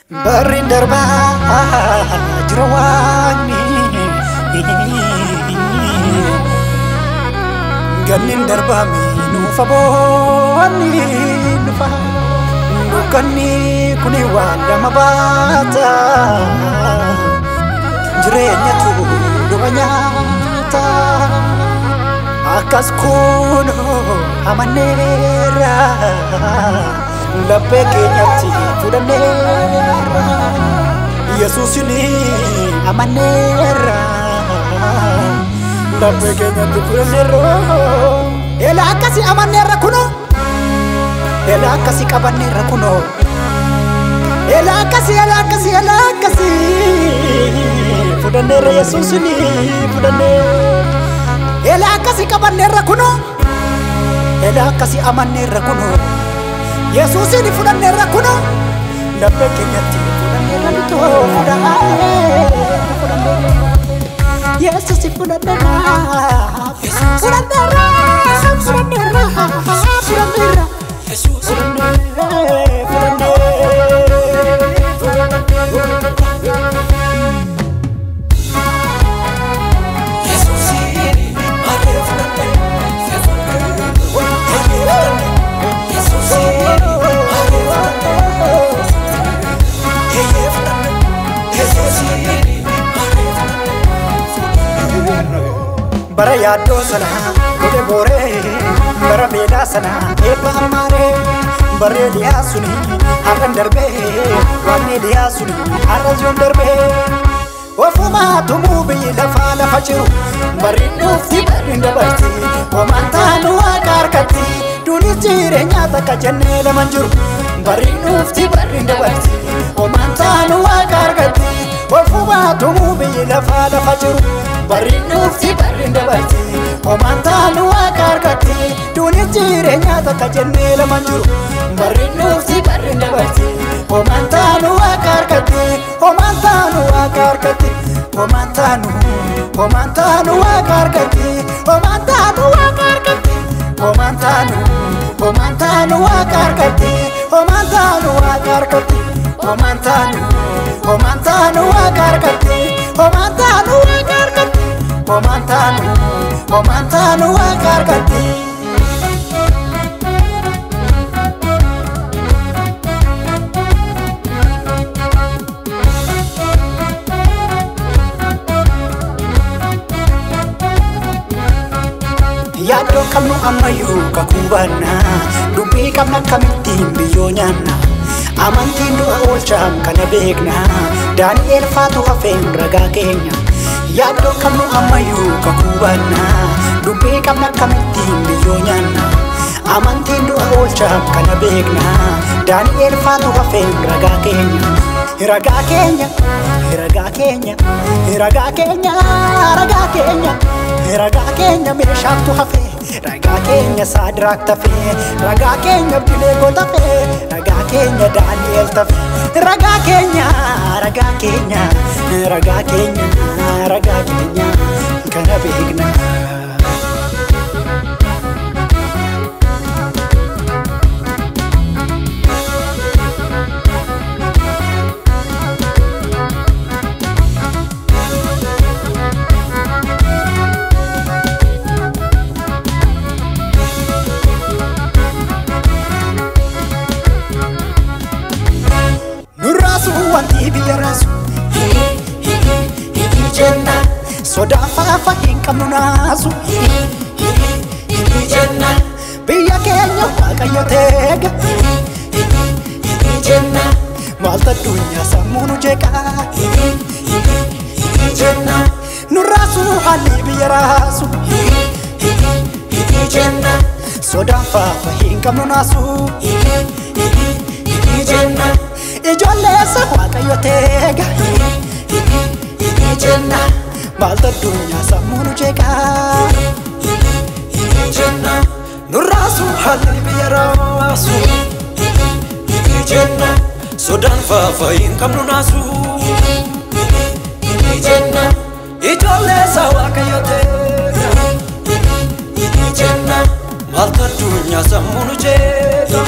Barin darba jirawani ganin darba minu faboni nufa nukani kuni wanda mabata jirenya tu duanyata akas kuno amanera Lape kenyati fudanera Yesus ini amanera Lape kenyati fudanera Ela kasi amanera kuno Ela kasi kabanera kuno Ela kasi fudanera Yesus ini fudanera Ela kasi kabanera kuno Ela kasi amanera kuno Yesus ini fudanera kuno Lape kenyati fudanera itu Yesus ini fudanera Fudanera Bara yado sana, kode bore, bara beda sana, eba amare, bare dia suni, aran darbe, wani dia suni, arajon darbe. Wafuma tumu bi lafa fajiru, bari nufti bari ndabati, wamantanu akarkati, duni jirenya takajane lamanjuru, bari nufti bari ndabati, wamantanu akarkati, wafuma tumu bi lafa fajiru. Bari nufti bari ndabati Omantanu akarkati Duni jirenya takajene lamanjuru Bari nufti bari ndabati Omantanu akarkati Omantanu akarkati Omantanu akarkati Omantanu akarkati Omantanu akarkati Omantanu akarkati Omantanu akarkati Omantanu akarkati Omantanu akarkati Yado kamu amayu kakubana Dubi kamna kamitin biyonyana Amantin dua olcham kana begna Daniel fatu hafen raga kenya Yado kamu amayu kakubana Dubi kamna kamitin biyonyana Amantin dua olcham kana begna Daniel fatu hafen raga kenya Raga kenya Raga kenya Raga kenya Raga kenya Raga kenya meshatu hafe Raga kenya sadrak tafe Raga kenya bilego tafe Raga kenya Daniel tafe Raga kenya Raga kenya Raga kenya Raga kenya kana begna Wanti biyarasu jenna soda fafa hinkamnu nasu jenna biya kenya waqayyo teega jenna malta dunya samunu jeka jenna nurasu hali biyarasu jenna soda fafa hinkamnu nasu jenna maaltu addunyaa sammuu nu jeeqaa jenna nurraasu haalli biyya raasu jenna sodaan faafayin qabnu naasu jenna ijoollee isaa waaqayyo teeka jenna maaltu addunyaa sammuu nu jeeqa